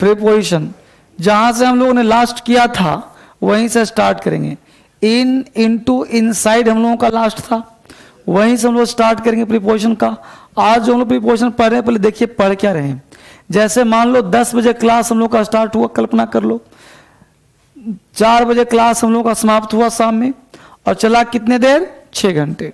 Preposition, जहां से हम लोगों ने लास्ट किया था वहीं से स्टार्ट करेंगे। इन, इनटू, इनसाइड हम लोगों का लास्ट था, वहीं से हम लोग स्टार्ट करेंगे प्रीपोजिशन का। आज जो हम लोग प्रीपोजिशन पढ़ रहे हैं, पहले देखिए पढ़ क्या रहे हैं। जैसे मान लो 10 बजे क्लास हम लोग का स्टार्ट हुआ, कल्पना कर लो 4 बजे क्लास हम लोग का समाप्त हुआ शाम में, और चला कितने देर, 6 घंटे।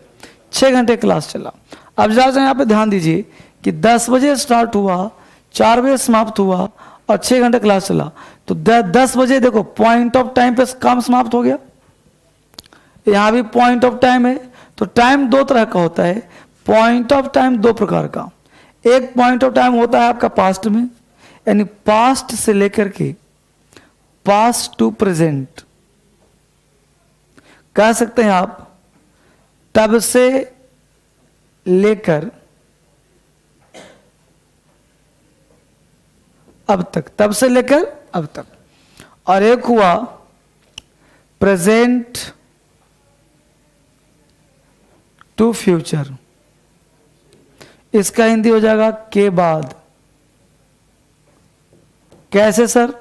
6 घंटे क्लास चला। अब जरा यहाँ पे ध्यान दीजिए कि 10 बजे स्टार्ट हुआ, 4 बजे समाप्त हुआ और 6 घंटे क्लास चला, तो 10 बजे देखो पॉइंट ऑफ टाइम पे काम समाप्त हो गया। यहां भी पॉइंट ऑफ टाइम है। तो टाइम दो तरह का होता है, पॉइंट ऑफ टाइम दो प्रकार का। एक पॉइंट ऑफ टाइम होता है आपका पास्ट में, यानी पास्ट से लेकर के पास्ट टू प्रेजेंट कह सकते हैं आप, तब से लेकर अब तक, तब से लेकर अब तक। और एक हुआ प्रेजेंट टू फ्यूचर, इसका हिंदी हो जाएगा के बाद। कैसे सर,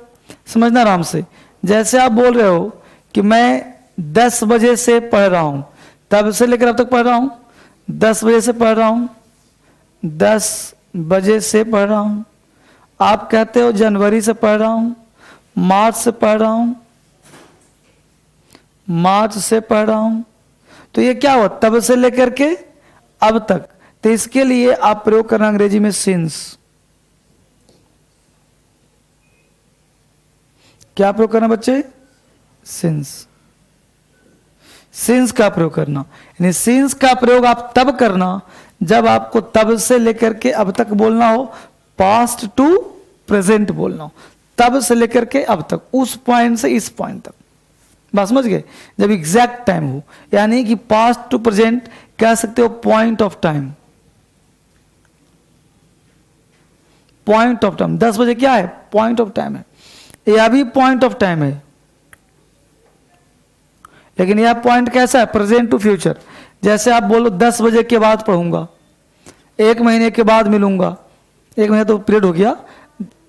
समझना आराम से। जैसे आप बोल रहे हो कि मैं 10 बजे से पढ़ रहा हूं, तब से लेकर अब तक पढ़ रहा हूं, 10 बजे से पढ़ रहा हूं, 10 बजे से पढ़ रहा हूं। आप कहते हो जनवरी से पढ़ रहा हूं, मार्च से पढ़ रहा हूं, मार्च से पढ़ रहा हूं। तो ये क्या हुआ, तब से लेकर के अब तक। तो इसके लिए आप प्रयोग करना अंग्रेजी में सिंस। क्या प्रयोग करना बच्चे, सिंस। सिंस का प्रयोग करना, यानी सिंस का प्रयोग आप तब करना जब आपको तब से लेकर के अब तक बोलना हो, पास्ट टू प्रेजेंट बोलना हो, तब से लेकर के अब तक, उस पॉइंट से इस पॉइंट तक। बात समझ गए, जब एग्जैक्ट टाइम हो, यानी कि पास्ट टू प्रेजेंट कह सकते हो point of time. Point of time 10 बजे क्या है, पॉइंट ऑफ टाइम है। यह भी पॉइंट ऑफ टाइम है, लेकिन यह पॉइंट कैसा है, प्रेजेंट टू फ्यूचर। जैसे आप बोलो 10 बजे के बाद पढ़ूंगा, 1 महीने के बाद मिलूंगा, 1 महीने तो पीरियड हो गया,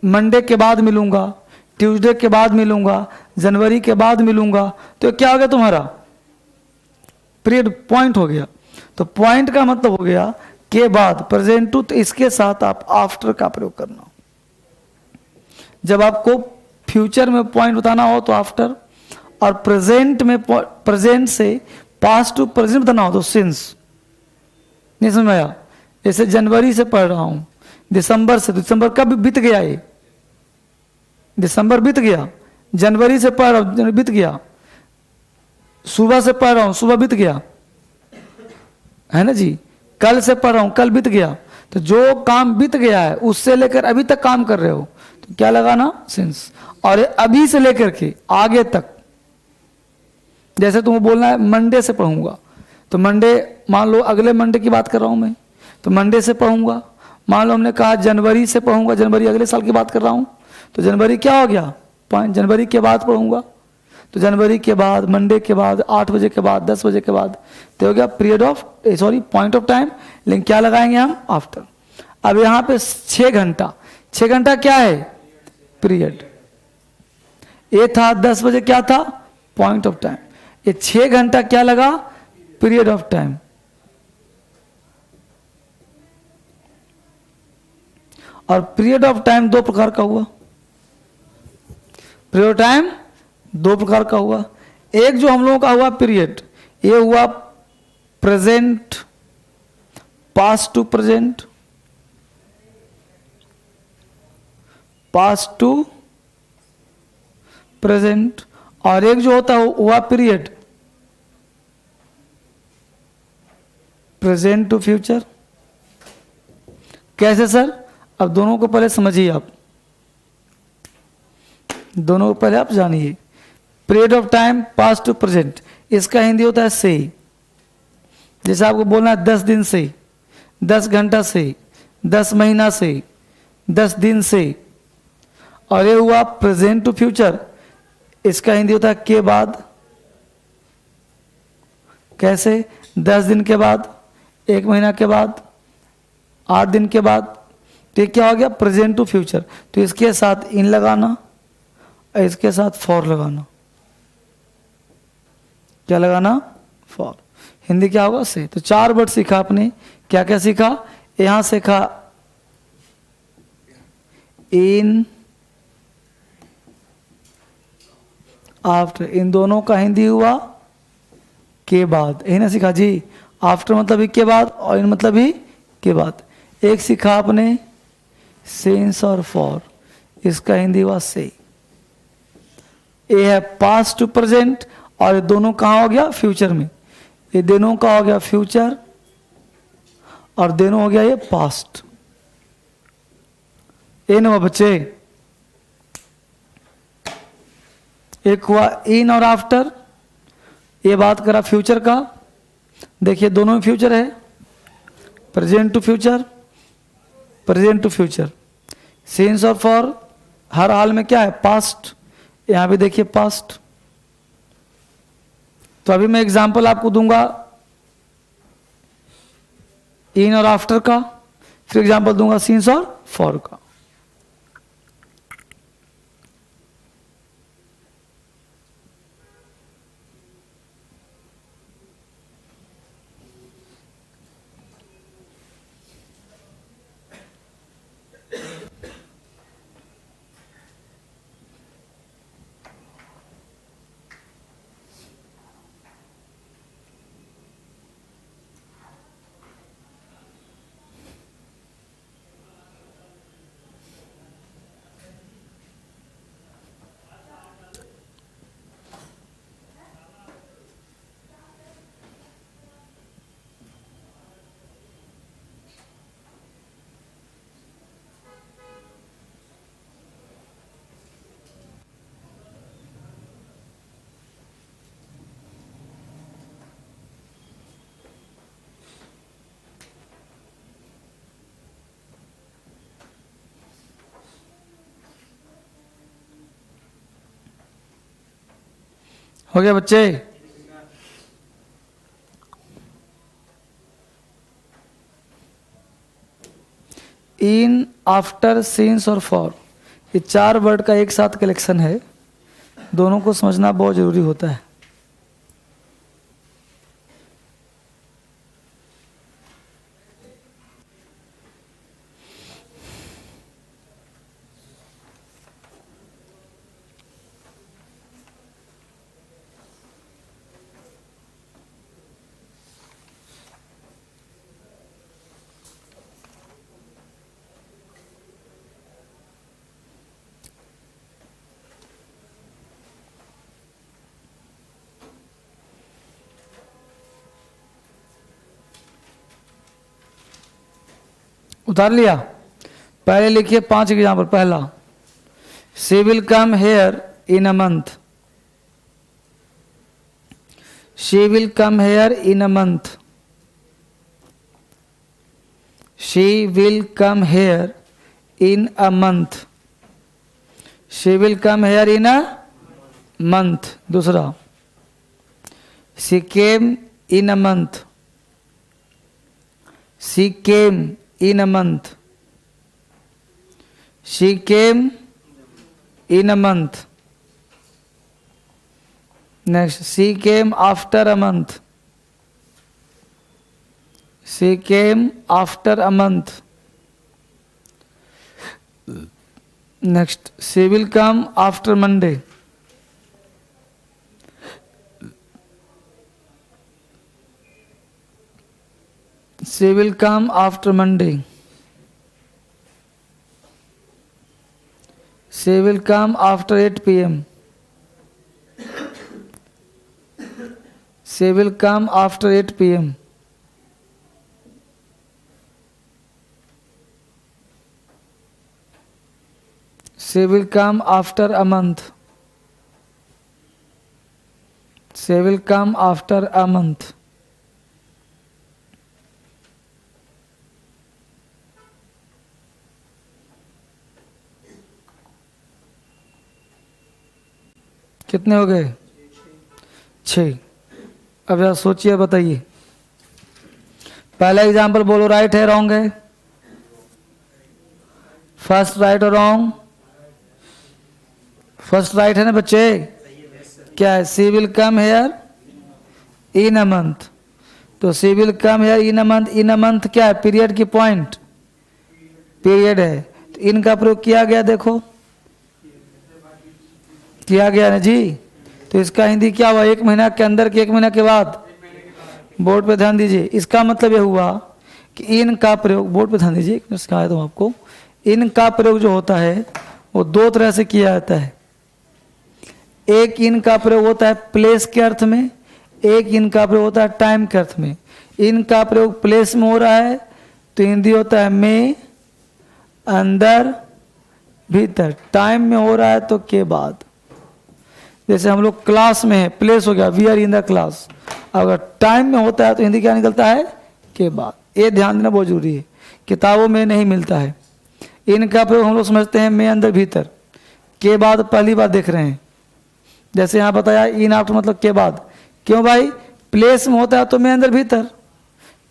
मंडे के बाद मिलूंगा, ट्यूसडे के बाद मिलूंगा, जनवरी के बाद मिलूंगा, तो क्या हो गया तुम्हारा, पीरियड पॉइंट हो गया। तो पॉइंट का मतलब हो गया के बाद, प्रेजेंट टू। तो इसके साथ आप आफ्टर का प्रयोग करना। जब आपको फ्यूचर में पॉइंट बताना हो तो आफ्टर, और प्रेजेंट में, प्रेजेंट से पास्ट टू प्रेजेंट बताना हो तो सिंस। नहीं समझ में आया। जैसे जनवरी से पढ़ रहा हूं, दिसंबर से, दिसंबर कब बीत गया, ये दिसंबर बीत गया, जनवरी से पढ़ रहा हूं, जनवरी बीत गया, सुबह से पढ़ रहा हूं, सुबह बीत गया, है ना जी, कल से पढ़ रहा हूं, कल बीत गया। तो जो काम बीत गया है उससे लेकर अभी तक काम कर रहे हो तो क्या लगाना, सिंस। और अभी से लेकर के आगे तक, जैसे तुम्हें बोलना है मंडे से पढ़ूंगा, तो मंडे मान लो अगले मंडे की बात कर रहा हूं मैं, तो मंडे से पढ़ूंगा। मान लो हमने कहा जनवरी से पढ़ूंगा, जनवरी अगले साल की बात कर रहा हूं, तो जनवरी क्या हो गया, पॉइंट, जनवरी के बाद पढ़ूंगा, तो जनवरी के बाद, मंडे के बाद, 8 बजे के बाद, 10 बजे के बाद, तो हो गया period of, sorry point of time. लेकिन क्या लगाएंगे हम, आफ्टर। अब यहां पे 6 घंटा, 6 घंटा क्या है, पीरियड। ये था 10 बजे क्या था, पॉइंट ऑफ टाइम। ये 6 घंटा क्या लगा, पीरियड ऑफ टाइम। और पीरियड ऑफ टाइम 2 प्रकार का हुआ, पीरियड ऑफ टाइम 2 प्रकार का हुआ। एक जो हम लोगों का हुआ पीरियड, ये हुआ present, past to present, past to present. और एक जो होता हुआ पीरियड प्रेजेंट टू फ्यूचर। कैसे सर, अब दोनों को पहले समझिए आप, दोनों को पहले आप जानिए। Period of time past to present, इसका हिंदी होता है से। जैसे आपको बोलना है 10 दिन से, 10 घंटा से, 10 महीना से, 10 दिन से। और ये हुआ प्रेजेंट टू फ्यूचर, इसका हिंदी होता है के बाद। कैसे, 10 दिन के बाद, 1 महीना के बाद, 8 दिन के बाद, तो ये क्या हो गया, प्रेजेंट टू फ्यूचर। तो इसके साथ इन लगाना और इसके साथ फॉर लगाना। क्या लगाना, फॉर। हिंदी क्या होगा, से। तो 4 वर्ड सीखा आपने। क्या क्या सीखा, यहां सीखा इन, आफ्टर, इन दोनों का हिंदी हुआ के बाद। यही ना सीखा जी, आफ्टर मतलब ही के बाद और इन मतलब ही के बाद। एक सीखा आपने सिंस और फॉर, इसका हिंदी हुआ से। ये है पास्ट टू प्रेजेंट और ये दोनों कहाँ हो गया, फ्यूचर में। ये दोनों का हो गया फ्यूचर और दोनों हो गया ये पास्ट। ये ना बच्चे, एक हुआ इन और आफ्टर, ये बात करा फ्यूचर का। देखिए दोनों में फ्यूचर है, present to future, present to future. Since और फॉर हर हाल में क्या है, पास्ट। यहां भी देखिए पास्ट। तो अभी मैं एग्जांपल आपको दूंगा इन और आफ्टर का, फिर एग्जांपल दूंगा सिंस और फॉर का। हो गया बच्चे। इन, आफ्टर, सिंस और फॉर, ये 4 वर्ड का एक साथ कलेक्शन है। दोनों को समझना बहुत जरूरी होता है। उतार लिया। पहले लिखिए 5 एग्जाम्पल। पहला, she will come here in a month. She will come here in a month. She will come here in a month. She will come here in a month. दूसरा, she came in a month. She came in a month. She came in a month. Next, she came after a month. She came after a month. Next, she will come after Monday. She will come after Monday. She will come after 8 p.m. She will come after 8 p.m. She will come after a month. She will come after a month. कितने हो गए? 6। अब जरा सोचिए, बताइए। पहला example बोलो, right है रॉन्ग है? फर्स्ट राइट और रॉन्ग? फर्स्ट राइट है ना बच्चे? क्या है? She will come here in a month. तो she will come here in a month. In a month क्या है? पीरियड की पॉइंट, पीरियड है। तो इन का प्रयोग किया गया, देखो किया गया ना जी। तो इसका हिंदी क्या हुआ? 1 महीना के अंदर के 1 महीना के बाद। बोर्ड पे ध्यान दीजिए। इसका मतलब यह हुआ कि इन का प्रयोग, बोर्ड पे ध्यान दीजिए, एक मिनट सिखाया था आपको। इन का प्रयोग जो होता है वो 2 तरह से किया जाता है। एक इन का प्रयोग होता है प्लेस के अर्थ में, एक इन का प्रयोग होता है टाइम के अर्थ में। इन का प्रयोग प्लेस में हो रहा है तो हिंदी होता है में, अंदर, भीतर। टाइम में हो रहा है तो के बाद। जैसे हम लोग क्लास में है, प्लेस हो गया we are in the class. अगर टाइम में होता है तो हिंदी क्या निकलता है? के बाद। ये ध्यान देना बहुत जरूरी है, किताबों में नहीं मिलता है। इनका प्रयोग हम लोग समझते हैं में, अंदर, भीतर। के बाद पहली बार देख रहे हैं। जैसे यहाँ बताया इन आफ्टर मतलब के बाद। क्यों भाई? प्लेस में होता है तो में, अंदर, भीतर।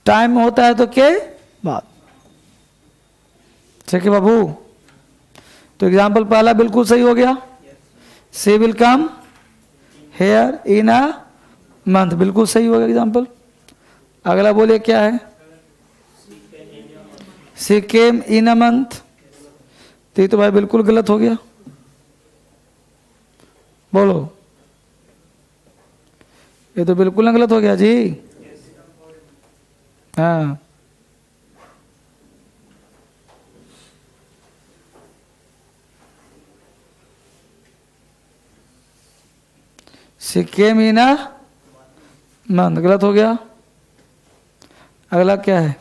टाइम में होता है तो के बाद। ठीक है बाबू? तो एग्जाम्पल पहला बिल्कुल सही हो गया। She will come here in a month, बिल्कुल सही हो गया एग्जाम्पल। अगला बोलिए क्या है? She came in a month. तो ये तो भाई बिल्कुल गलत हो गया। बोलो, ये तो बिल्कुल गलत हो गया जी। हाँ, सी केम इन अ मंथ गलत हो गया। अगला क्या है?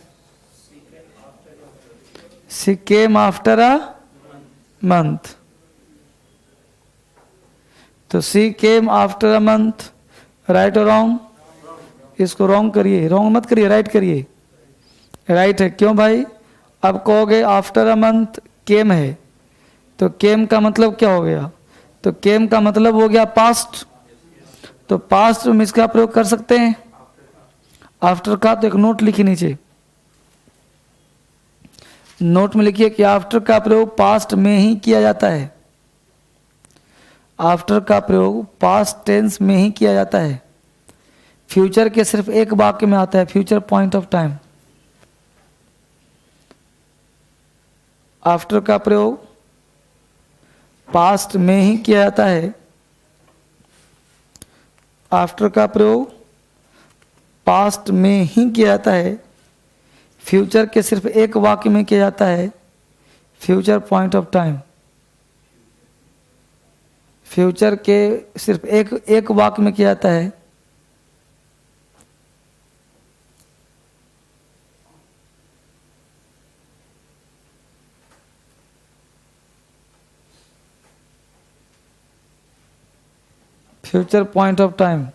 She came after a month. तो she came after a month, right और रॉन्ग? इसको रॉन्ग करिए, रॉन्ग मत करिए, राइट करिए। राइट है। क्यों भाई? अब कहोगे आफ्टर अ मंथ केम है, तो केम का मतलब क्या हो गया? तो केम का मतलब हो गया पास्ट। तो पास्ट में इसका प्रयोग कर सकते हैं आफ्टर का। तो एक नोट लिखिए नीचे, नोट में लिखिए कि आफ्टर का प्रयोग पास्ट में ही किया जाता है। आफ्टर का प्रयोग पास्ट टेंस में ही किया जाता है। फ्यूचर के सिर्फ एक वाक्य में आता है, future point of time. After का प्रयोग पास्ट में ही किया जाता है। आफ्टर का प्रयोग पास्ट में ही किया जाता है। फ्यूचर के सिर्फ एक वाक्य में किया जाता है, future point of time. Future के सिर्फ एक वाक्य में किया जाता है, future point of time.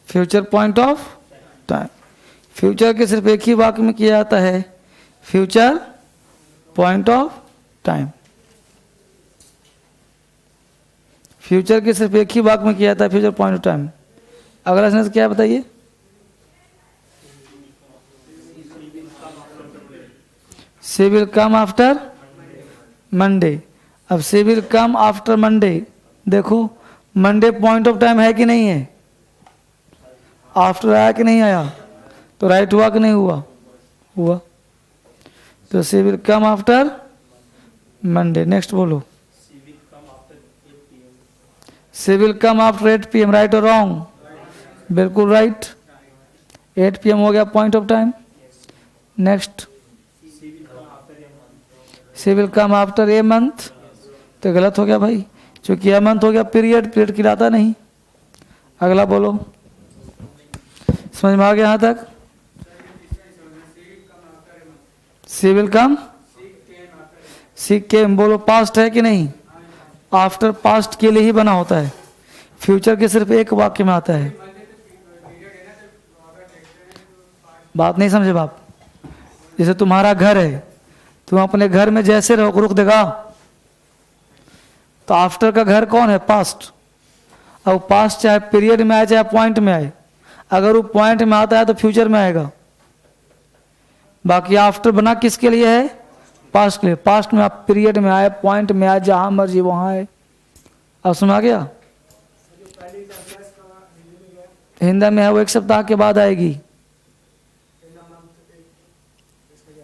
Future point of time. Future के सिर्फ एक ही वाक्य में किया जाता है, future point of time. Future के सिर्फ एक ही वाक्य में किया जाता है, फ्यूचर पॉइंट ऑफ टाइम। अगला सेंटेंस क्या है बताइए? सी विल कम आफ्टर मंडे। अब सी विल कम आफ्टर मंडे, देखो मंडे पॉइंट ऑफ टाइम है कि नहीं है? आफ्टर आया कि नहीं आया? तो राइट हुआ कि नहीं हुआ? हुआ। तो she will come after Monday. Next बोलो। She will come after 8 PM, right और रॉन्ग? बिल्कुल राइट। 8 PM हो गया point of time. Next, she will come after a month. तो गलत हो गया भाई, क्योंकि ए मंथ हो गया पीरियड, पीरियड खिलाता नहीं। अगला बोलो, समझ में आ गया यहाँ तक? सी विल कम, सी केम, बोलो पास्ट है कि नहीं? आफ्टर पास्ट के लिए ही बना होता है, फ्यूचर के सिर्फ एक वाक्य में आता है। बात नहीं समझे बाप? जैसे तुम्हारा घर है, तुम अपने घर में जैसे रहो रुक देगा? तो आफ्टर का घर कौन है? पास्ट। अब पास्ट चाहे पीरियड में आए चाहे पॉइंट में आए, अगर वो पॉइंट में आता है तो फ्यूचर में आएगा। बाकी आफ्टर बना किसके लिए है? पास्ट के लिए। पास्ट में आप पीरियड में आए, पॉइंट में आए, जहां मर्जी वहां आए। अब सुना गया? हिंदी में है वो 1 सप्ताह के बाद आएगी।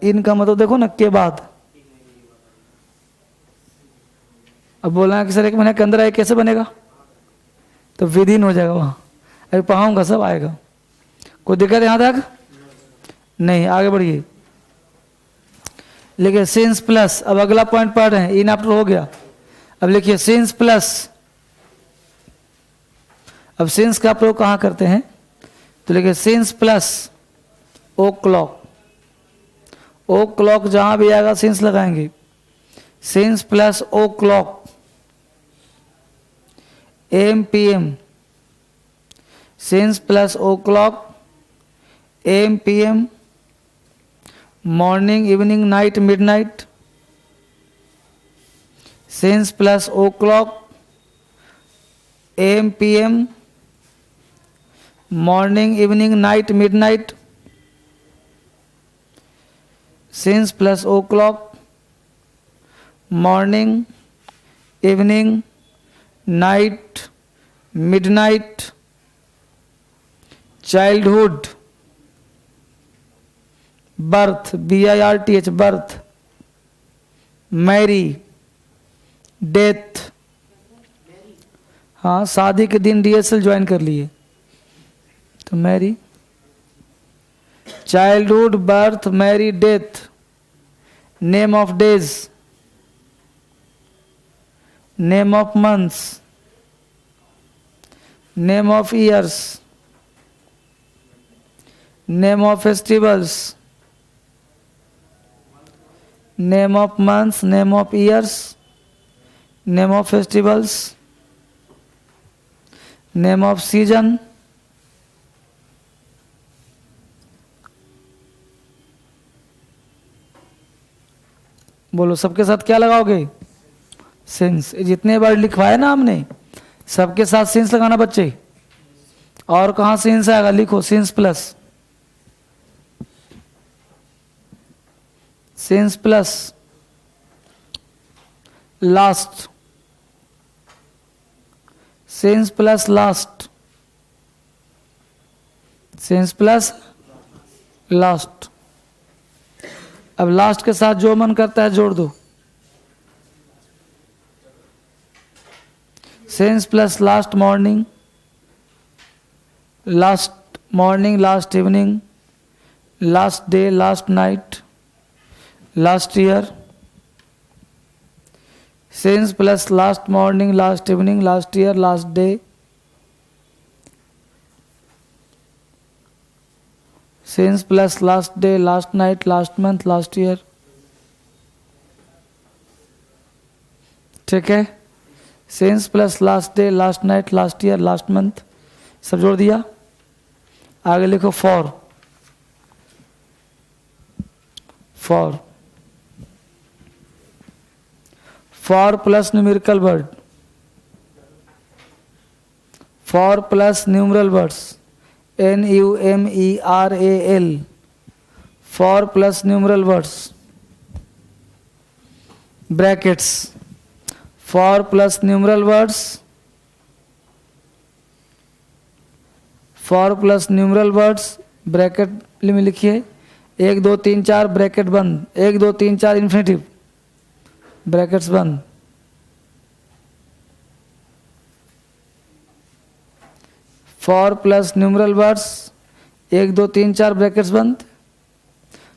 इनका मतलब देखो ना, के बाद। अब बोलना है कि सर 1 महीने के अंदर आए, कैसे बनेगा? तो विधिन हो जाएगा वहां। अभी पढ़ाऊंगा, सब आएगा। कोई दिक्कत यहां तक नहीं? आगे बढ़िए। लिखिए सिंस प्लस। अब अगला पॉइंट पढ़ रहे हैं, इन आफ्टर हो गया। अब लिखिए सिंस प्लस। अब सिंस का प्रयोग कहां करते हैं? तो लिखिए since plus o'clock. O'clock जहां भी आएगा सिंस लगाएंगे। Since plus o'clock, M P M. Since plus o'clock, M P M, morning, evening, night, midnight. Since plus o'clock, M P M, morning, evening, night, midnight. Since plus o'clock, morning, evening, night, midnight. Childhood, birth, BIRTH, birth. Marry, death. हाँ, शादी के दिन DSL join कर लिए तो marry. Childhood, birth, marry, death. Name of days, name of months, name of years, name of festivals, name of months, name of years, name of festivals, name of season. बोलो सबके साथ क्या लगाओगे? Since. जितने बार लिखवाए ना हमने, सबके साथ सिंस लगाना बच्चे। और कहां सिंस आएगा? लिखो since plus. Since plus last. Since plus last. Since plus last. अब लास्ट के साथ जो मन करता है जोड़ दो। Since plus last morning, last morning, last evening, last day, last night, last year. Since plus last morning, last evening, last year, last day. Since plus last day, last night, last month, last year. ठीक है? Since plus last day, last night, last year, last month, सब जोड़ दिया। आगे लिखो for. For, for plus numerical word, for plus numeral words, NUMERAL। For plus numeral words, brackets. For plus numeral words, for plus numeral words, bracket में लिखिए 1 2 3 4 bracket बंद, 1 2 3 4 infinitive, brackets बंद। For plus numeral words 1 2 3 4 brackets बंद।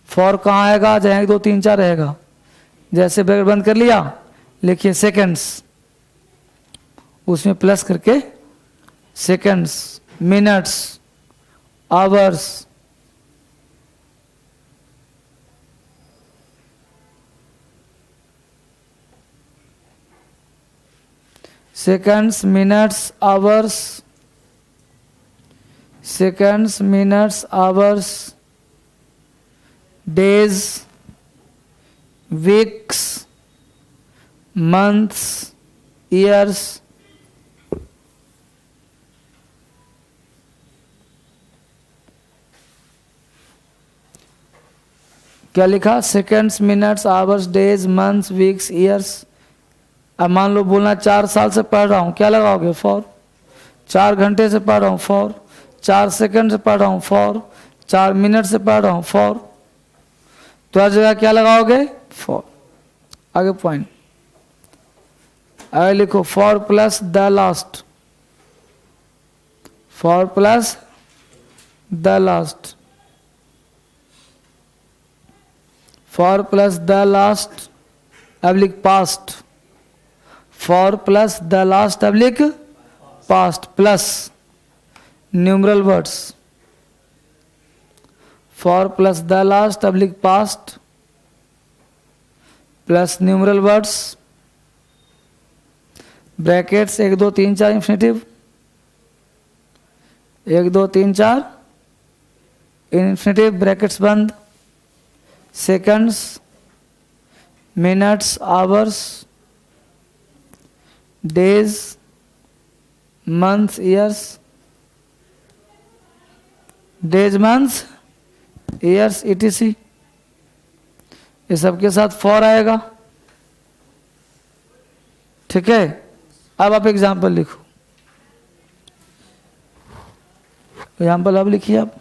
For कहाँ आएगा? जहाँ 1 2 3 4 रहेगा। जैसे ब्रैकेट बंद कर लिया, लिखिए सेकंड्स, उसमें प्लस करके seconds, minutes, hours, seconds, minutes, hours, seconds, minutes, hours, days, weeks, months, years, क्या लिखा, seconds, minutes, hours, days, months, weeks, years. अब मान लो बोलना 4 साल से पढ़ रहा हूँ, क्या लगाओगे, फॉर। 4 घंटे से पढ़ रहा हूँ, फॉर। 4 सेकंड से पढ़ रहा हूँ, फॉर। 4 मिनट से पढ़ रहा हूँ, फॉर। तो हर जगह क्या लगाओगे, फॉर। आगे पॉइंट, आगे लिखो, for plus the last, for plus the last, for plus the last. अब लिख past, for plus the last, अब लिख past, plus numeral words, for plus the last, अब लिख past, plus numeral words, brackets 1 2 3 4 infinitive, 1 2 3 4 infinitive, brackets बंद, seconds, minutes, hours, days, months, years, days, months, years, etc। ये सबके साथ for आएगा, ठीक है। अब आप एग्जाम्पल लिखो, एग्जाम्पल अब लिखिए आप।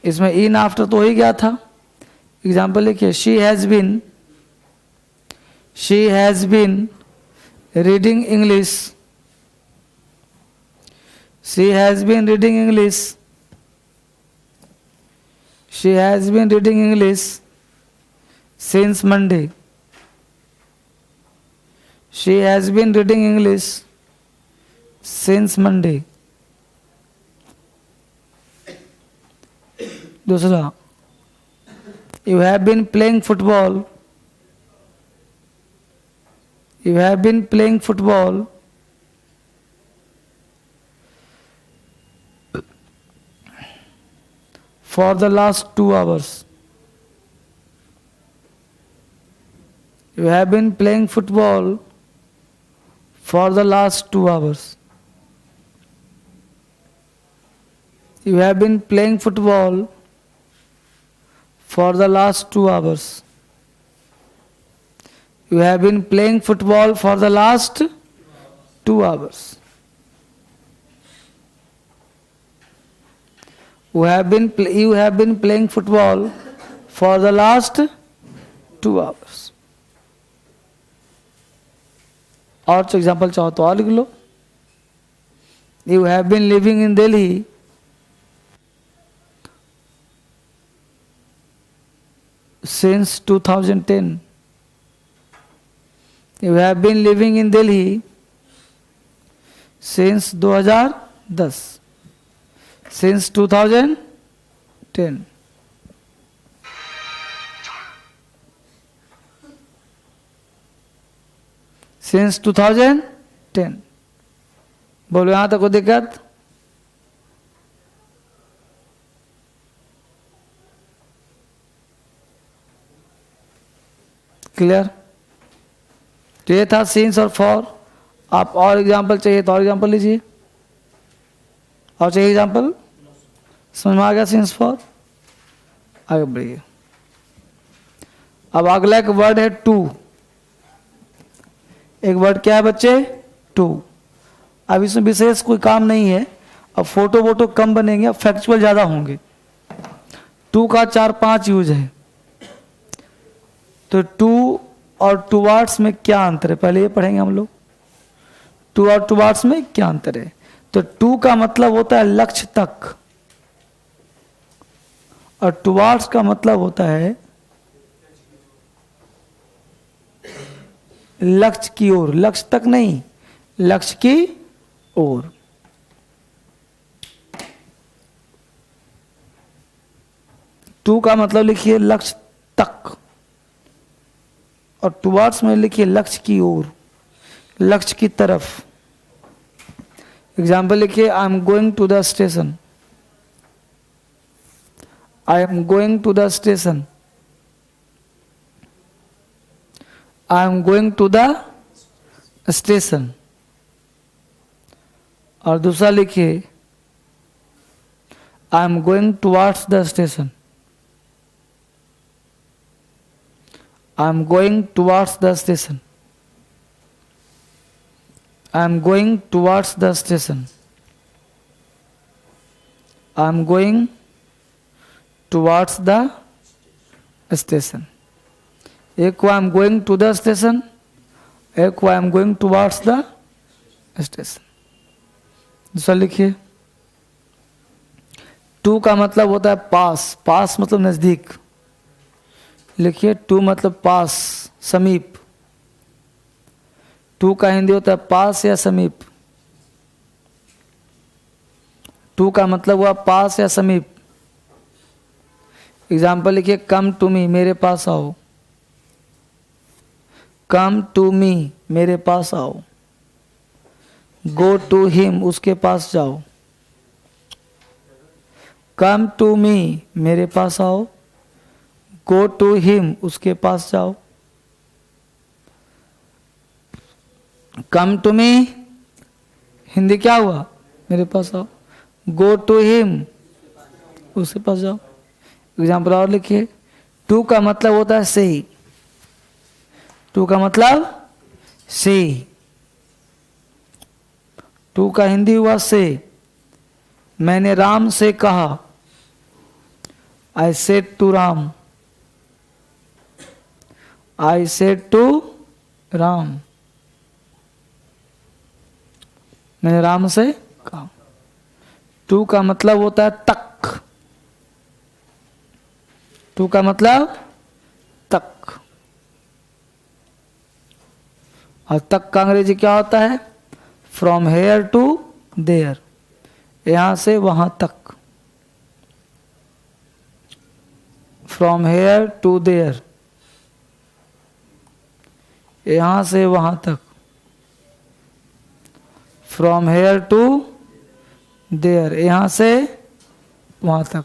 इसमें इन आफ्टर तो हो ही गया था। एग्जाम्पल लिखिए, she has been reading English, she has been reading English, she has been reading English since Monday, she has been reading English since Monday. दूसरा, you have been playing football, you have been playing football for the last 2 hours, you have been playing football for the last 2 hours, you have been playing football for the last 2 hours, you have been playing football for the last 2 hours, you have been playing football for the last 2 hours। और example चाहो तो और लिख लो, you have been living in Delhi since 2010, you have been living in Delhi since 2010, since 2010, since 2010। बोलो यहां तक कोई दिक्कत? क्लियर? तो ये था सिंस और फॉर। आप और एग्जांपल चाहिए तो और एग्जांपल लीजिए, और चाहिए एग्जांपल, समझ में आ गया सिंस फॉर? आगे बढ़िए। अब अगला एक वर्ड है टू। एक वर्ड क्या है बच्चे? टू। अब इसमें विशेष कोई काम नहीं है, अब फोटो वोटो कम बनेंगे, अब फैक्चुअल ज्यादा होंगे। टू का 4-5 यूज है। तो टू और टुवार्ड्स में क्या अंतर है, पहले ये पढ़ेंगे हम लोग। टू और टुवार्ड्स में क्या अंतर है? तो टू का मतलब होता है लक्ष्य तक, और टुवार्ड्स का मतलब होता है लक्ष्य की ओर। लक्ष्य तक नहीं, लक्ष्य की ओर। टू का मतलब लिखिए लक्ष्य तक, और टुवार्ड्स में लिखिए लक्ष्य की ओर, लक्ष्य की तरफ। एग्जाम्पल लिखिए, I am going to the station, I am going to the station, I am going to the station. और दूसरा लिखिए, I am going towards the station, I am going towards the station, I am going towards the station, I am going towards the station. एक को I am going to the station, एक को I am going towards the station. दूसरा लिखिए, to का मतलब होता है पास, पास मतलब नजदीक। लिखिए, टू मतलब पास, समीप। टू का हिंदी होता है पास या समीप। टू का मतलब हुआ पास या समीप। एग्जाम्पल लिखिए, कम टू मी, मेरे पास आओ। कम टू मी, मेरे पास आओ। गो टू हिम, उसके पास जाओ। कम टू मी, मेरे पास आओ। गो टू हिम, उसके पास जाओ। कम टू मी हिंदी क्या हुआ, मेरे पास आओ। गो टू हिम, उसके पास जाओ। एग्जाम्पल और लिखिए, टू का मतलब होता है से। टू का मतलब से। टू का हिंदी हुआ से। मैंने राम से कहा, I said to Ram. I said to Ram, मैंने राम से कहा। टू का मतलब होता है तक। टू का मतलब तक। और तक का अंग्रेजी क्या होता है, फ्रॉम हेयर टू देयर, यहां से वहां तक। फ्रॉम हेयर टू देयर, यहां से वहां तक। फ्रॉम हेयर टू देयर, यहां से वहां तक।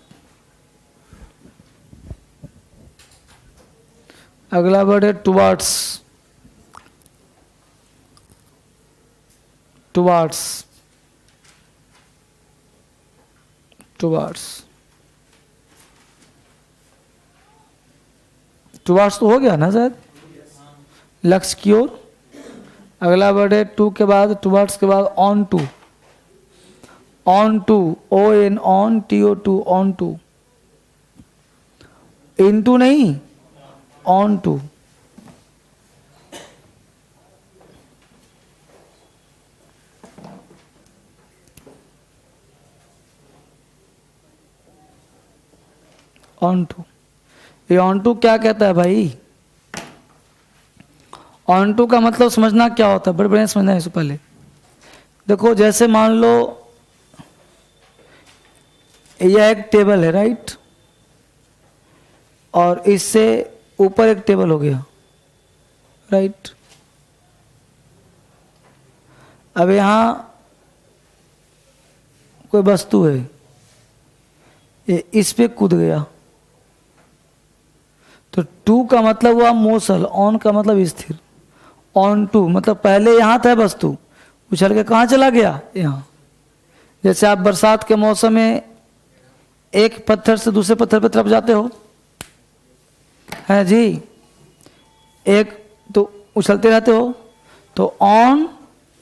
अगला वर्ड है टुवार्ड्स। टुवार्ड्स, टुवार्ड्स, टुवार्ड्स तो हो गया ना शायद, लक्ष्य की ओर। अगला वर्ड है टू के बाद, टुवार्ड्स के बाद onto. Onto, O N on T O to, onto. Into नहीं, ऑन टू। ऑन टू, ये ऑन टू क्या कहता है भाई? ऑन टू का मतलब समझना क्या होता है, बड़े बड़े समझना है। इससे पहले देखो, जैसे मान लो यह एक टेबल है, राइट, और इससे ऊपर एक टेबल हो गया, राइट। अब यहां कोई वस्तु है, ये इस पे कूद गया, तो टू का मतलब हुआ मोशन, ऑन का मतलब स्थिर। ऑन टू मतलब पहले यहां था वस्तु, उछल के कहां चला गया, यहां। जैसे आप बरसात के मौसम में एक पत्थर से दूसरे पत्थर पर तरफ जाते हो, है जी, एक तो उछलते रहते हो, तो ऑन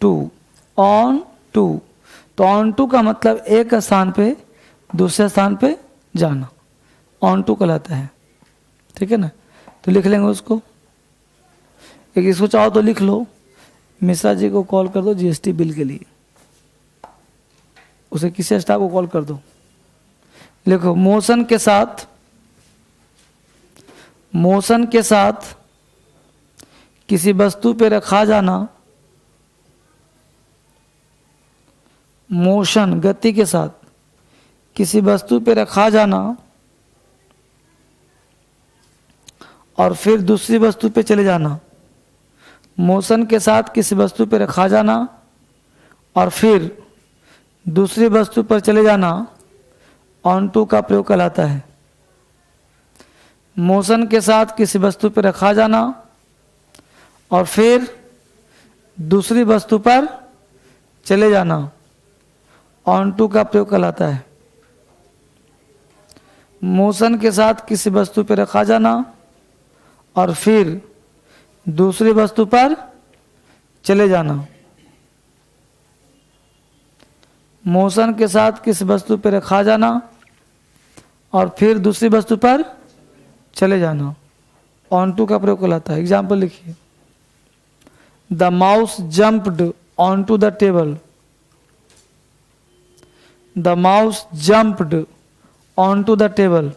टू, ऑन टू। तो ऑन टू का मतलब एक स्थान पे दूसरे स्थान पे जाना, ऑन टू कहलाता है, ठीक है ना। तो लिख लेंगे उसको। एक इसको चाहो तो लिख लो, मिश्रा जी को कॉल कर दो जीएसटी बिल के लिए, उसे किसी स्टाफ को कॉल कर दो। लिखो, मोशन के साथ, मोशन के साथ किसी वस्तु पे रखा जाना, मोशन गति के साथ किसी वस्तु पे रखा जाना और फिर दूसरी वस्तु पे चले जाना। मोशन के साथ किसी वस्तु पे रखा जाना और फिर दूसरी वस्तु पर चले जाना ऑन टू का प्रयोग कहलाता है। मोशन के साथ किसी वस्तु पर रखा जाना और फिर दूसरी वस्तु पर चले जाना ऑन टू का प्रयोग कहलाता है। मोशन के साथ किसी वस्तु पर रखा जाना और फिर दूसरी वस्तु पर चले जाना। मोशन के साथ किस वस्तु पर रखा जाना और फिर दूसरी वस्तु पर चले जाना ऑन टू का प्रयोग कहलाता है। एग्जाम्पल लिखिए, the mouse jumped onto the table. The mouse jumped onto the table.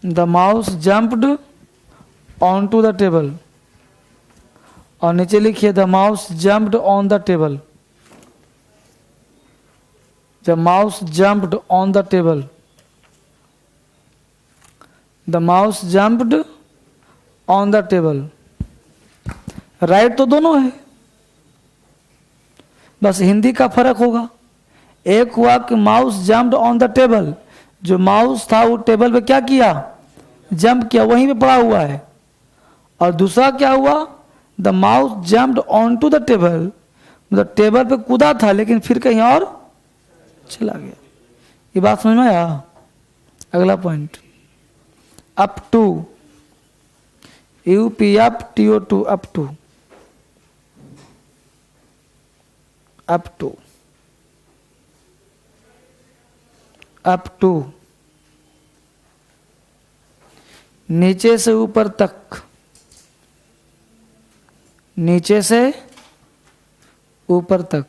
The mouse jumped onto the table. और नीचे लिखिए, the mouse jumped on the table. The mouse jumped on the table. The mouse jumped on the table. Right तो दोनों है, बस हिंदी का फर्क होगा। एक हुआ कि mouse jumped on the table, जो माउस था वो टेबल पे क्या किया, जंप किया, वहीं पे पड़ा हुआ है। और दूसरा क्या हुआ, the mouse jumped onto the table, मतलब टेबल पे कूदा था लेकिन फिर कहीं और चला गया। ये बात समझ में आया। अगला point, up to, UPUP up to. Up to, up to, नीचे से ऊपर तक, नीचे से ऊपर तक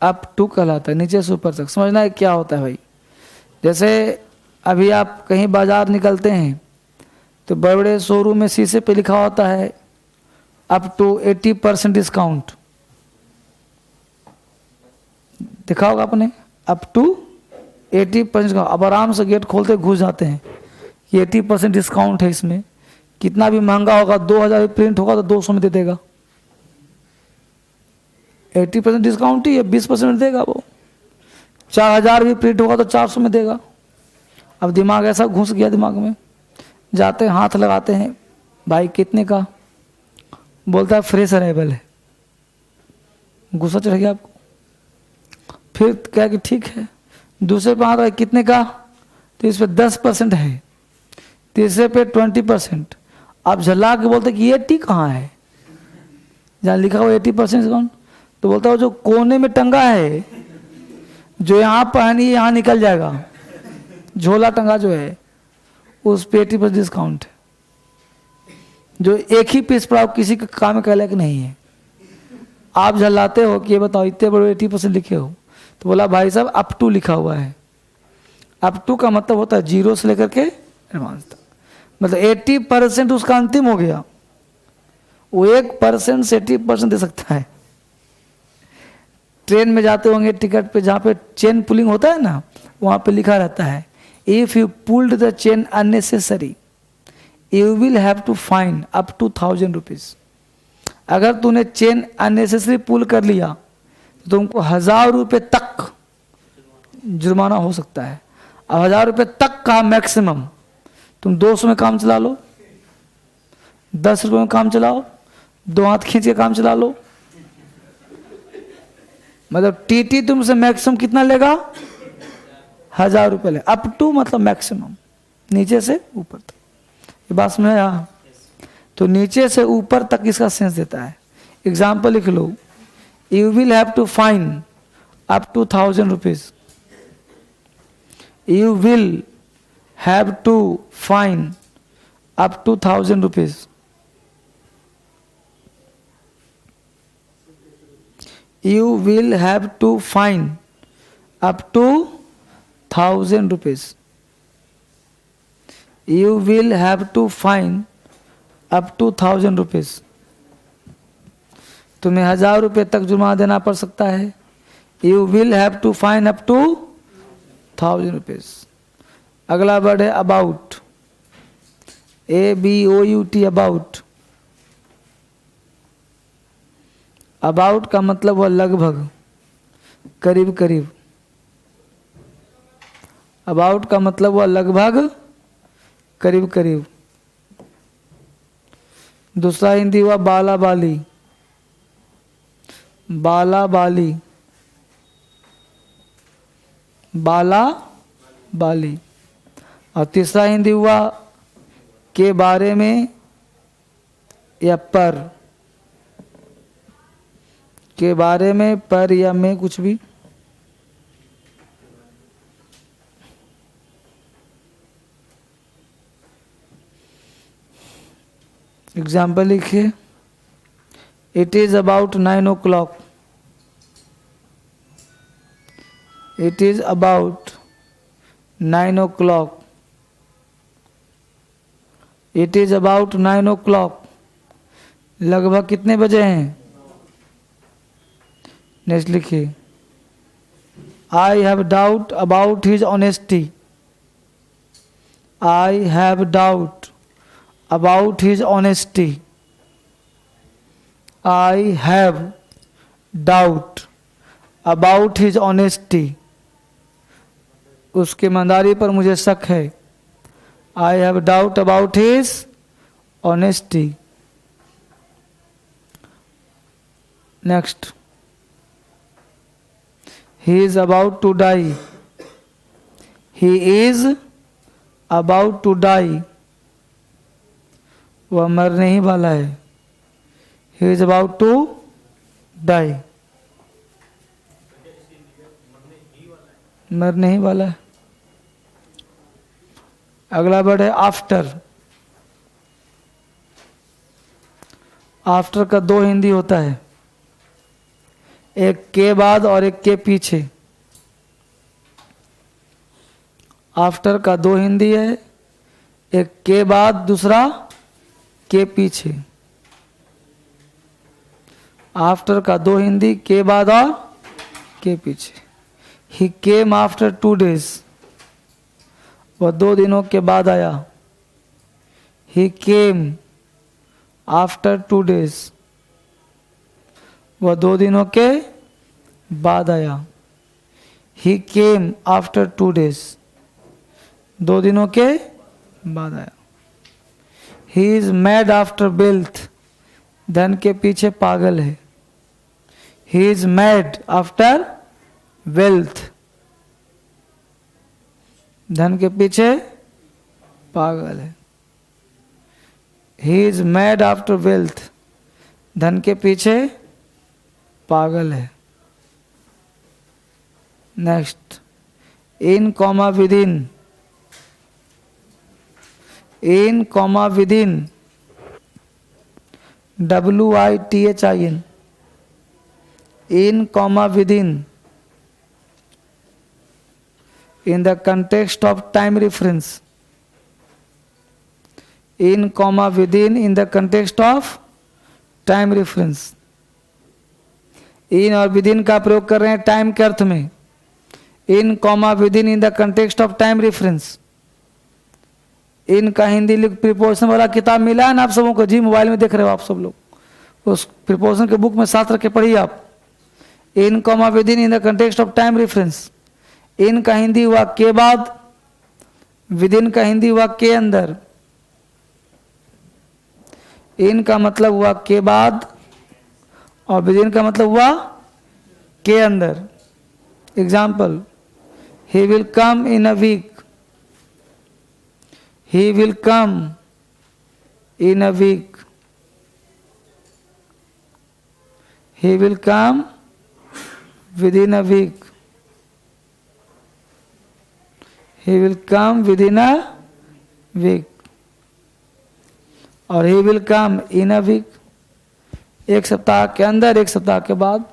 अप टू कहलाता है। नीचे से ऊपर तक समझना है क्या होता है भाई। जैसे अभी आप कहीं बाजार निकलते हैं तो बड़े बड़े शोरूम में शीशे पे लिखा होता है अप टू 80% डिस्काउंट। देखा होगा आपने, अप टू 80%। अब आराम से गेट खोलते घुस जाते हैं कि 80% डिस्काउंट है इसमें। कितना भी महंगा होगा, 2000 प्रिंट होगा तो 200 में दे देगा। 80% डिस्काउंट ही है, 20% देगा वो। 4000 भी प्रिंट होगा तो 400 में देगा। अब दिमाग ऐसा घुस गया दिमाग में, जाते हैं हाथ लगाते हैं, भाई कितने का, बोलता है फ्रेश अराइवल है। गुस्सा चढ़ गया आपको। फिर क्या कि ठीक है, दूसरे पे हाथ है कितने का, तो इस पे 10% है, तीसरे पे 20%। आप झल्ला के बोलते कि ये 80 कहाँ है, जहाँ लिखा हुआ 80% डिस्काउंट, तो बोलता है जो कोने में टंगा है, जो यहाँ पहनी यहाँ निकल जाएगा, झोला टंगा जो है उस पे 80% डिस्काउंट है। जो एक ही पीस पड़ा किसी के काम में कहला कि नहीं है। आप झल्लाते हो कि ये बताओ इतने बड़े 80% लिखे हो, तो बोला भाई साहब अप टू लिखा हुआ है। अप टू का मतलब होता है 0 से लेकर के एडवांस तक, मतलब 80% उसका अंतिम हो गया। वो 1% से 80% दे सकता है। ट्रेन में जाते होंगे टिकट पे, जहाँ पे चेन पुलिंग होता है ना, वहाँ पे लिखा रहता है if you pulled the chain unnecessary you will have to fine up to 1000 rupees. अगर तूने चेन अननेसेसरी पुल कर लिया तो तुमको 1000 रुपये तक जुर्माना हो सकता है। अब 1000 रुपये तक का मैक्सिमम, तुम 200 में काम चला लो, 10 रुपये में काम चलाओ, 2 हाथ खींच के काम चला लो, मतलब टीटी तुमसे मैक्सिमम कितना लेगा, 1000 रुपये ले। अप टू मतलब मैक्सिमम, नीचे से ऊपर तक। ये बात समझ आया। तो नीचे से ऊपर तक इसका सेंस देता है। एग्जाम्पल लिख लो, you will have to fine up to 1000 rupees. You will have to fine up to 1000 rupees. You will have to fine up to 1000 rupees. You will have to fine up to 1000 rupees. तुम्हें 1000 रुपये तक जुर्माना देना पड़ सकता है। You will have to fine up to 1000 rupees. अगला word है अबाउट, ABOUT, अबाउट। अबाउट का मतलब हुआ लगभग, करीब करीब। अबाउट का मतलब हुआ लगभग, करीब करीब। दूसरा हिंदी हुआ बाला बाली, बाला बाली, बाला बाली। और तीसरा हिंदी हुआ के बारे में या पर, के बारे में, पर या में, कुछ भी। एग्जाम्पल लिखिए, it is about 9 o'clock, it is about 9 o'clock, it is about 9 o'clock, लगभग कितने बजे हैं। नेक्स्ट लिखिए, I have doubt about his honesty, I have doubt about his honesty, I have doubt about his honesty, उसके ईमानदारी पर मुझे शक है। I have doubt about his honesty. Next, he is about to die, he is about to die, वह मरने ही वाला है। he is about to die, मरने ही वाला है। अगला वर्ड है आफ्टर। आफ्टर का दो हिंदी होता है, एक के बाद और एक के पीछे। आफ्टर का दो हिंदी है, एक के बाद, दूसरा के पीछे। आफ्टर का दो हिंदी, के बाद और के पीछे। ही केम आफ्टर 2 days, वह 2 दिनों के बाद आया। ही केम आफ्टर 2 days, वह 2 दिनों के बाद आया। ही केम आफ्टर 2 days, 2 दिनों के बाद आया। He is mad after wealth, धन के पीछे पागल है। He is mad after wealth, धन के पीछे पागल है। He is mad after wealth, धन के पीछे पागल है। Next, in comma with in, in comma with in, WITHIN, in comma within, in the context of time reference, in comma within, in the context of time reference। इन और within का प्रयोग कर रहे हैं टाइम के अर्थ में। In comma within in the context of time reference. In का हिंदी प्रिपोजिशन वाला किताब मिला है ना आप सबों को, जी मोबाइल में देख रहे हो आप सब लोग, उस प्रिपोजिशन के बुक में साथ रख के पढ़िए आप। In comma within in the context of time reference. In का हिंदी हुआ के बाद, विदिन का हिंदी हुआ के अंदर। इन का मतलब हुआ के बाद और विदिन का मतलब हुआ के अंदर। Example, he will come in a week, he will come in a week, he will come with in a week, he will come with in a week और he will come in a week, एक सप्ताह के अंदर, एक सप्ताह के बाद।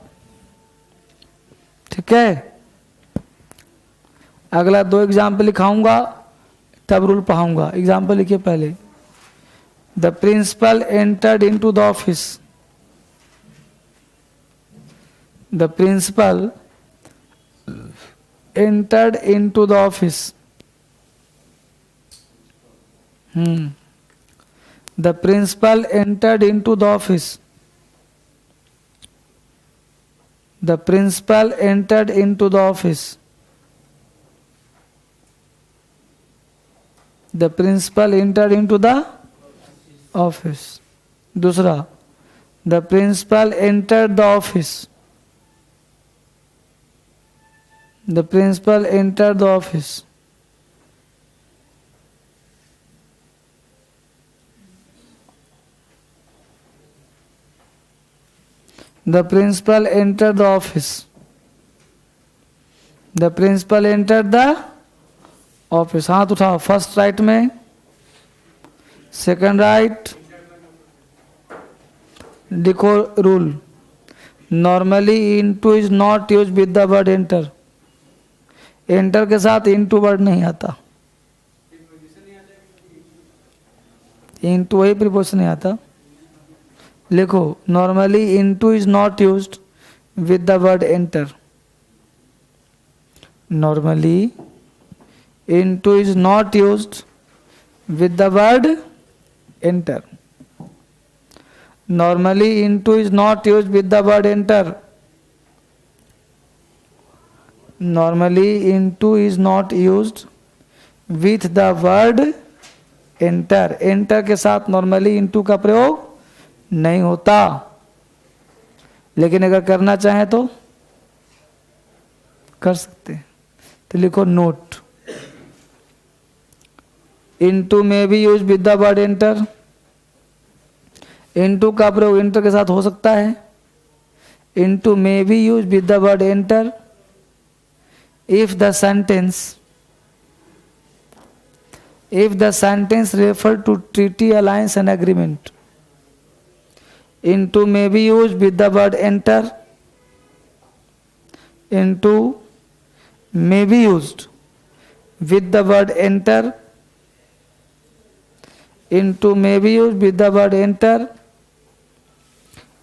ठीक है, अगला 2 एग्जाम्पल लिखाऊंगा तब रूल पढ़ाऊंगा। एग्जाम्पल लिखिए पहले, the principal entered into the office, the principal entered into the office. The principal entered into the office, the principal entered into the office, the principal entered into the office। दूसरा, the principal entered the office, the principal entered the office, The principal entered the office. The principal entered the office. हाथ उठाओ. First right में, second right. देखो rule. Normally into is not use with the word enter. Enter के साथ into word नहीं आता. Into वही preposition नहीं आता. लिखो normally into is not used with the word enter. Normally into is not used with the word enter. Normally into is not used with the word enter. Normally into is not used with the word enter. Enter के साथ normally into का प्रयोग नहीं होता, लेकिन अगर करना चाहे तो कर सकते हैं. तो लिखो नोट. इनटू में B use with the word enter. Into का प्रयोग एंटर के साथ हो सकता है. इनटू में B use with the word enter if the sentence refer to treaty, alliance and agreement. Into may be used with the word enter. Into may be used with the word enter. Into may be used with the word enter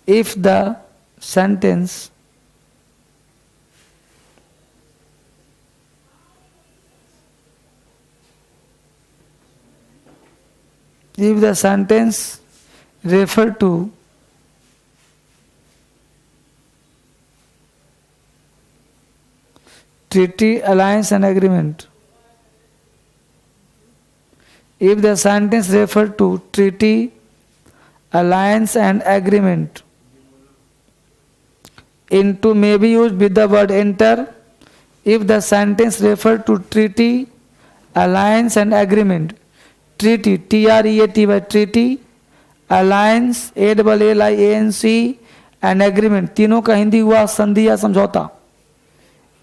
if the sentence refer to treaty, alliance and agreement. If the sentence refer to treaty, alliance and agreement. Into may be used with the word enter if the sentence refer to treaty, alliance and agreement. Treaty TREATY treaty, alliance ALLIANCE and agreement. तीनों का हिंदी हुआ संधि या समझौता.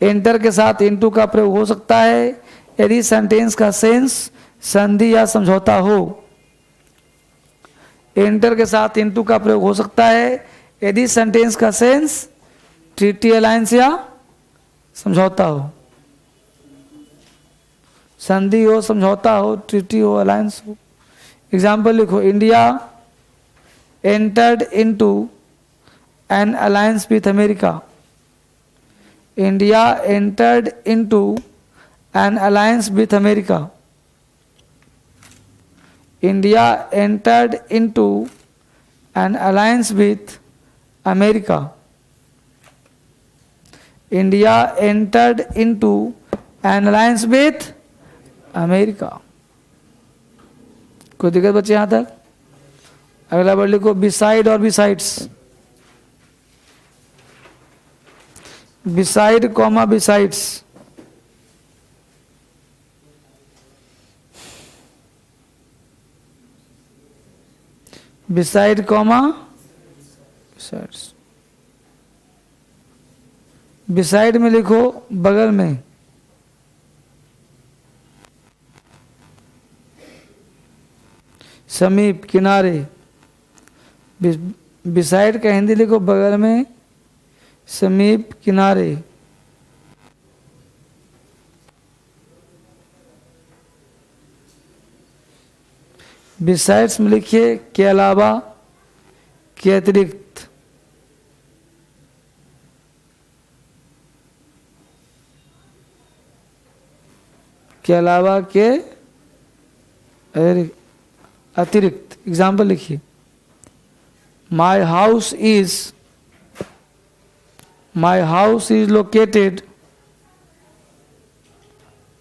Enter के साथ into का प्रयोग हो सकता है यदि सेंटेंस का सेंस संधि या समझौता हो. एंटर के साथ इनटू का प्रयोग हो सकता है यदि सेंटेंस का सेंस ट्रीटी, अलायंस या समझौता हो. संधि हो, समझौता हो, ट्रीटी हो, अलायंस हो. एग्जाम्पल लिखो. India entered into an alliance with America. India entered into an alliance with America. India entered into an alliance with America. India entered into an alliance with America. कोई दिक्कत बच्चे यहां तक? अगला word लिखो beside और besides. Beside comma besides. Beside comma besides. Beside में लिखो बगल में. समीप, किनारे. बिसाइड का हिंदी लिखो बगल में, समीप, किनारे. बिसाइड्स में लिखिए के अलावा, के अतिरिक्त. के अलावा, के अतिरिक्त. एग्जाम्पल लिखिए. माई house is located.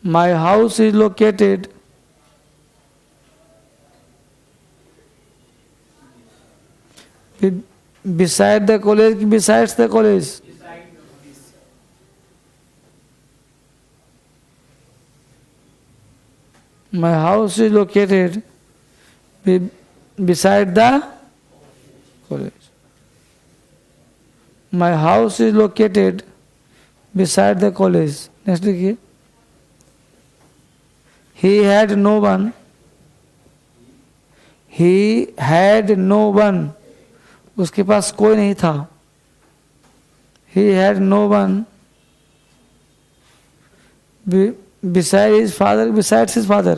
My house is located beside the college, besides the college. My house is located beside the college. My house is located beside the college. Next लिखिए, he had no one, he had no one, उसके पास कोई नहीं था। He had no one beside his father, besides his father,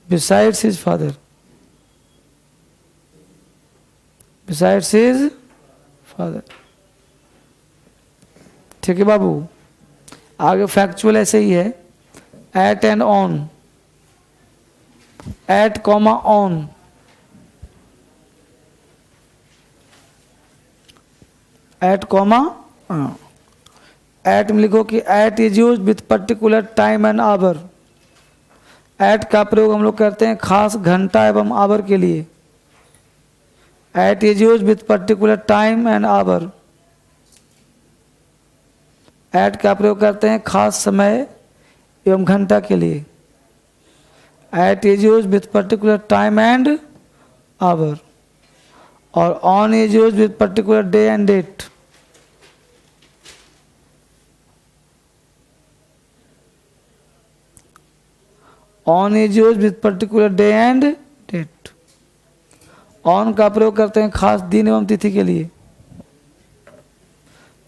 besides his father, besides his father। ठीक है बाबू, आगे factual ऐसे ही है, at and on, at comma on, at comma, at में लिखो कि at is use with particular time and hour. At का प्रयोग हम लोग करते हैं खास घंटा एवं आवर के लिए। At is use with particular time and hour. At का प्रयोग करते हैं खास समय एवं घंटा के लिए। At is use with particular time and hour. और on is use with particular day and date. On is use with particular day and date. On का प्रयोग करते हैं खास दिन एवं तिथि के लिए।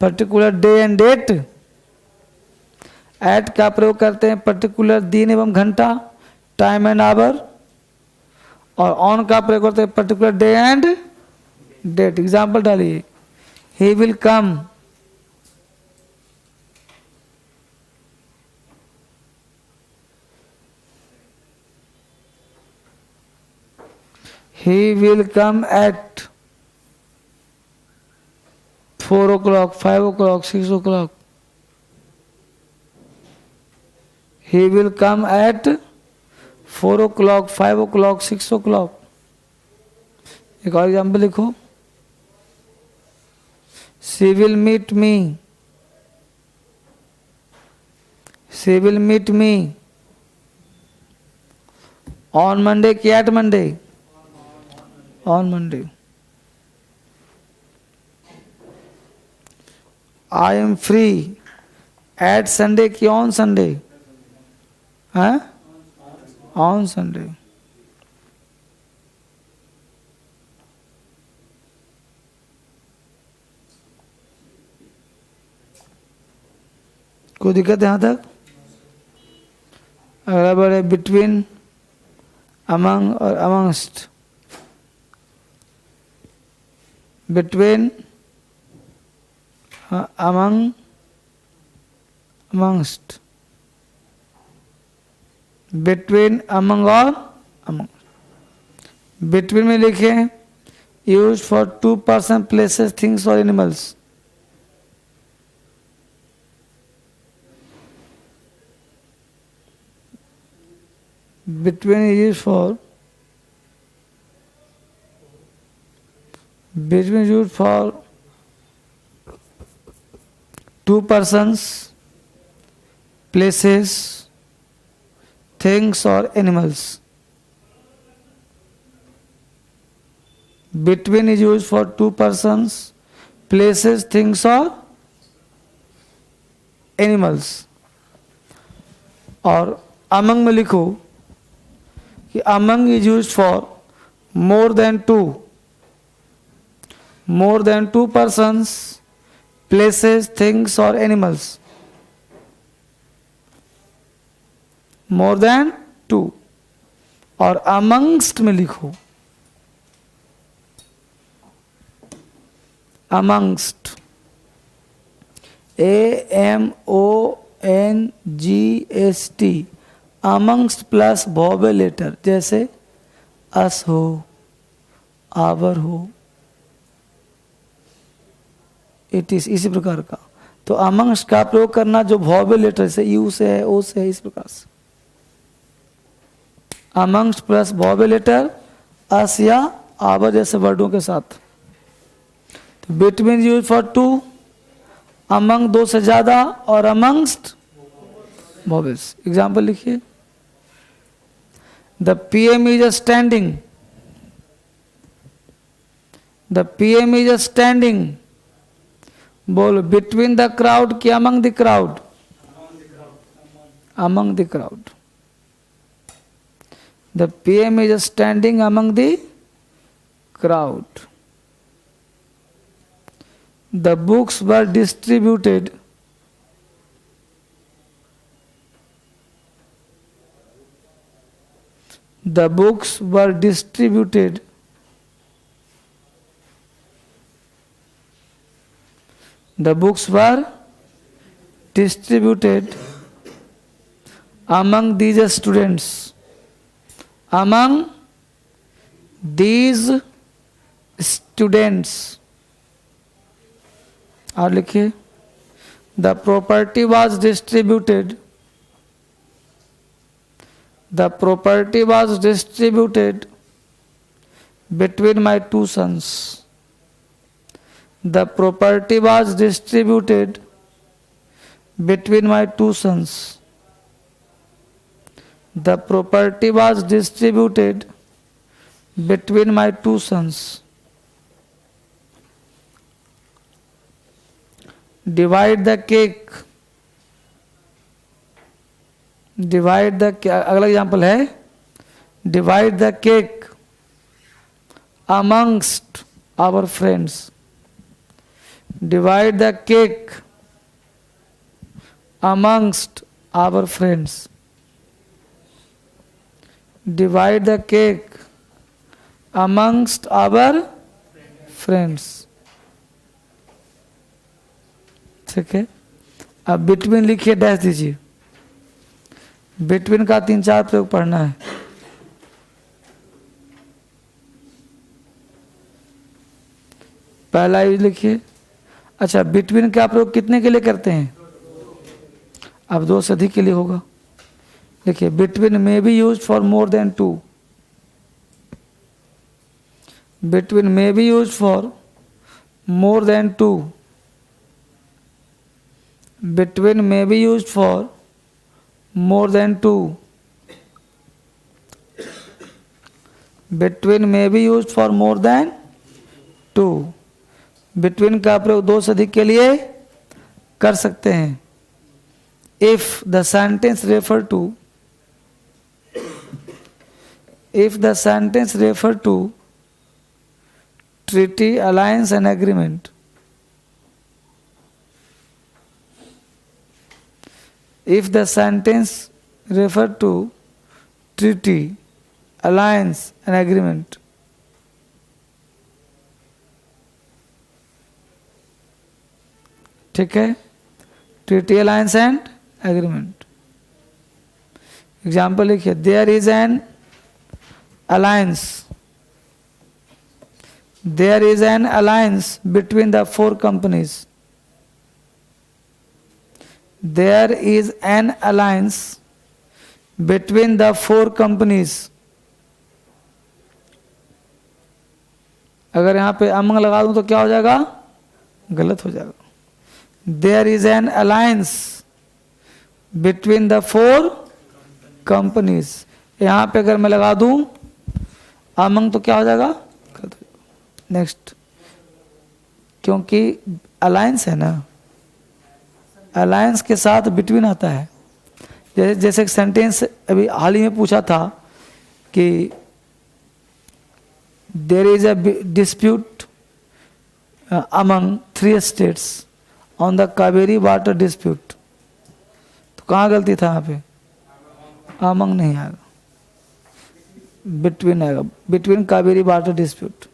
Particular day and date. At का प्रयोग करते हैं पर्टिकुलर दिन एवं घंटा, टाइम एंड आवर। और ऑन का प्रयोग करते हैं particular day and date. Example डालिए, he will come, he will come at 4 o'clock, 5 o'clock, 6 o'clock. He will come at 4 o'clock, 5 o'clock, 6 o'clock. एक और एग्जाम्पल लिखो, she will meet me, she will meet me on Monday कि at Monday? On Monday. I am free at Sunday कि on Sunday? हाँ? On Sunday. कोई दिक्कत यहाँ तक? अगला बढ़े, बिटवीन, अमंग और amongst. Between, among, amongst. Between, among और अमंग। बिटवीन में लिखे use for 2 person, places, things और animals. Between is used for, between is used for 2 persons, places, things or animals. Between is used for 2 persons, places, things or animals. और among में लिखो कि among is used for more than 2, more than 2 persons, places, things or animals. more than 2। और amongst में लिखो amongst, AMONGST, amongst plus vowel letter, जैसे us हो, our हो, इट इज, इसी प्रकार का। तो amongst का प्रयोग करना जो वॉवेल लेटर से, यू से है, ओ से है, इस प्रकार से। amongst प्लस वॉवेल लेटर, अस या आवर जैसे वर्डों के साथ। तो बिटवीन यूज फॉर 2, among 2 से ज्यादा, और amongst वॉवेल्स। एग्जाम्पल लिखिए, the PM is standing, the PM is standing, बोलो बिटवीन द क्राउड कि among the crowd? Among the crowd. The PM is standing among the crowd. The books were distributed. The books were distributed. The books were distributed among these students. Among these students, और लिखिए the property was distributed, the property was distributed between my two sons, the property was distributed between my two sons, the property was distributed between my two sons. Divide the cake, divide the, अगला example है divide the cake amongst our friends, divide the cake amongst our friends, divide the cake amongst our friends. ठीक है, अब between लिखिए, dash दीजिए। Between का 3-4 प्रयोग पढ़ना है। पहला यूज लिखिए। अच्छा, बिटवीन का प्रयोग कितने के लिए करते हैं? अब 2 से अधिक के लिए होगा। देखिए, between may be use for more than 2, between may be use for more than 2, between may be used for more than 2, between may be used for more than 2, between का प्रयोग 2 से अधिक के लिए कर सकते हैं। if the sentence refer to, if the sentence refer to treaty, alliance and agreement, if the sentence refer to treaty, alliance and agreement, ठीक है, treaty, alliance and agreement। Example लिखिए, there is an alliance, there is an alliance between the 4 companies, there is an alliance between the 4 companies। अगर यहां पे among लगा दूं तो क्या हो जाएगा? गलत हो जाएगा। there is an alliance between the 4 companies, यहां पे अगर मैं लगा दूं अमंग तो क्या हो जाएगा? गलत हो जाएगा। नेक्स्ट, क्योंकि अलायंस है ना, अलायंस के साथ बिटवीन आता है। जैसे एक सेंटेंस अभी हाल ही में पूछा था कि there is a dispute among 3 states on the Kaveri water dispute, तो कहाँ गलती था? यहाँ पे अमंग नहीं आएगा, बिटवीन आएगा, बिटवीन कावेरी वाटर डिस्प्यूट।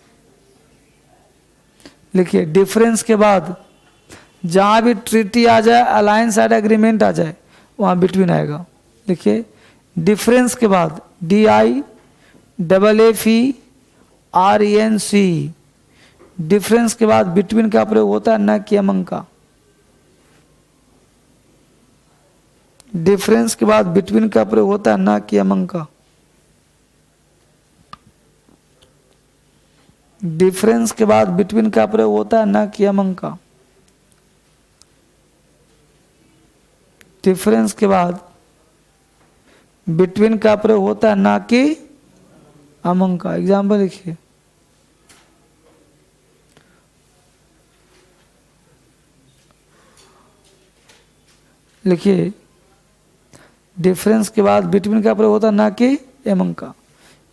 लिखिए, डिफरेंस के बाद जहां भी ट्रीटी आ जाए, अलायंस एंड एग्रीमेंट आ जाए, वहां बिटवीन आएगा। लिखिए, डिफरेंस के बाद DIFFERENC, डिफरेंस के बाद बिटवीन का प्रयोग होता है, न कि अमंग का। डिफरेंस के बाद बिटवीन का प्रयोग होता है, न कि अमंग का। डिफरेंस के बाद बिटवीन का प्रयोग होता है, न कि अमंग का। डिफरेंस के बाद बिटवीन का प्रयोग होता है, ना कि अमंग का। एग्जाम्पल लिखिए, लिखिए डिफरेंस के बाद बिटवीन का प्रयोग होता है, ना कि एमंग का।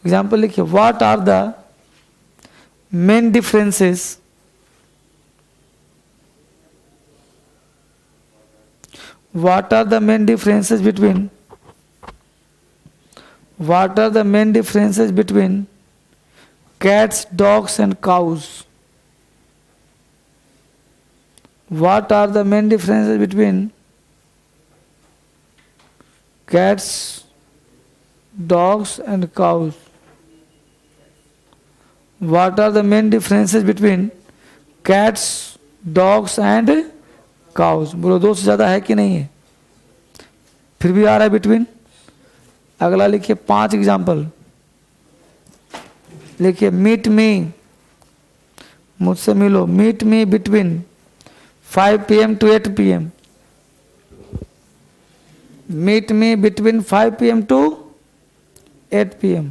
एग्जाम्पल लिखिए, what are the main differences what are the main differences between cats, dogs and cows? What are the main differences between cats, dogs and cows? What are the main differences between cats, dogs and cows? बोलो दो से ज्यादा है कि नहीं है? फिर भी आ रहा है बिटवीन। अगला लिखिए 5 एग्जाम्पल लिखिए, मीट मी, मुझसे मिलो, meet me between 5 PM to 8 PM। Meet me between 5 PM to 8 PM।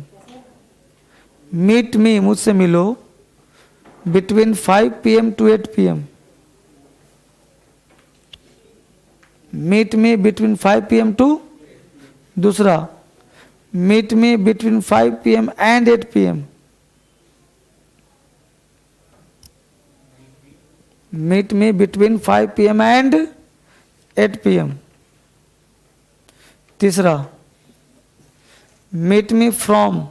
Meet me, मुझसे मिलो, between 5 PM to 8 PM। Meet me between 5 PM to, दूसरा meet me between 5 PM and 8 PM। Meet me between 5 PM and 8 PM। तीसरा meet me from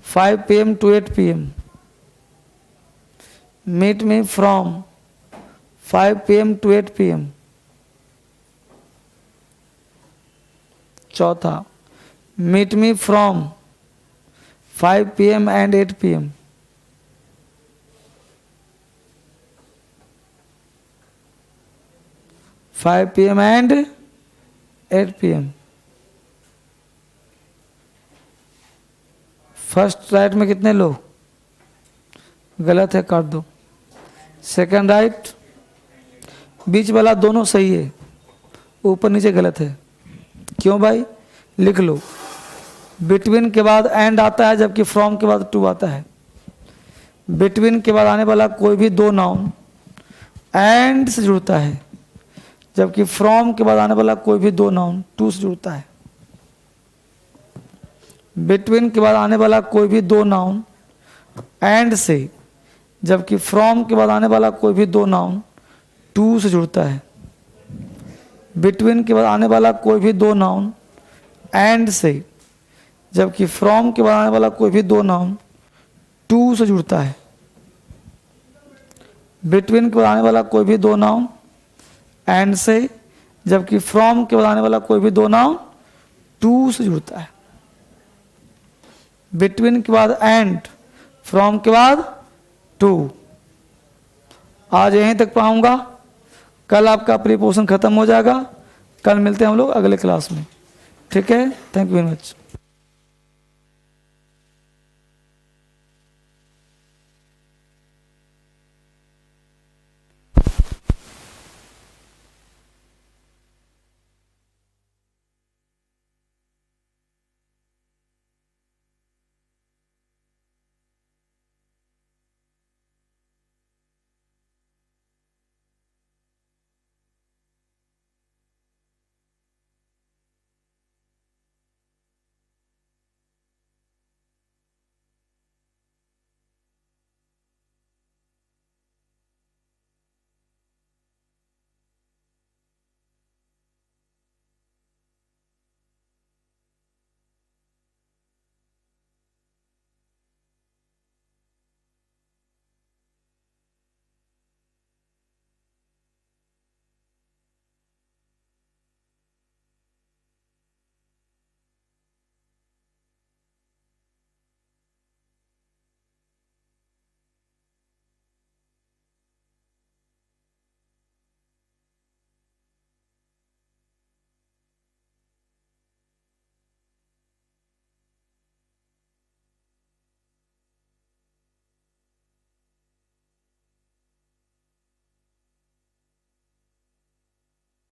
5 PM to 8 PM। Meet me from 5 PM to 8 PM। चौथा meet me from 5 PM and 8 PM। Five PM and 8 PM। First right में कितने लोग? गलत है, काट दो। Second right, बीच वाला दोनों सही है, ऊपर नीचे गलत है। क्यों भाई? लिख लो, बिटवीन के बाद एंड आता है, जबकि फ्रॉम के बाद टू आता है। बिटवीन के बाद आने वाला कोई भी दो नाउन एंड से जुड़ता है, जबकि फ्रॉम के बाद आने वाला कोई भी दो नाउन टू से जुड़ता है। बिटवीन के बाद आने वाला कोई भी दो नाउन एंड से, जबकि फ्रॉम के बाद आने वाला कोई भी दो नाउन टू से जुड़ता है। बिटवीन के बाद आने वाला कोई भी दो नाउन एंड से, जबकि फ्रॉम के बाद आने वाला कोई भी दो नाउन टू से जुड़ता है। बिटवीन के बाद आने वाला कोई भी दो नाउन एंड से, जबकि फ्रॉम के बाद आने वाला कोई भी दो नाउन टू से जुड़ता है। बिटवीन के बाद एंड, फ्रॉम के बाद टू। आज यहीं तक पाऊंगा, कल आपका प्रीपोजिशन खत्म हो जाएगा। कल मिलते हैं हम लोग अगले क्लास में, ठीक है? Thank you very much.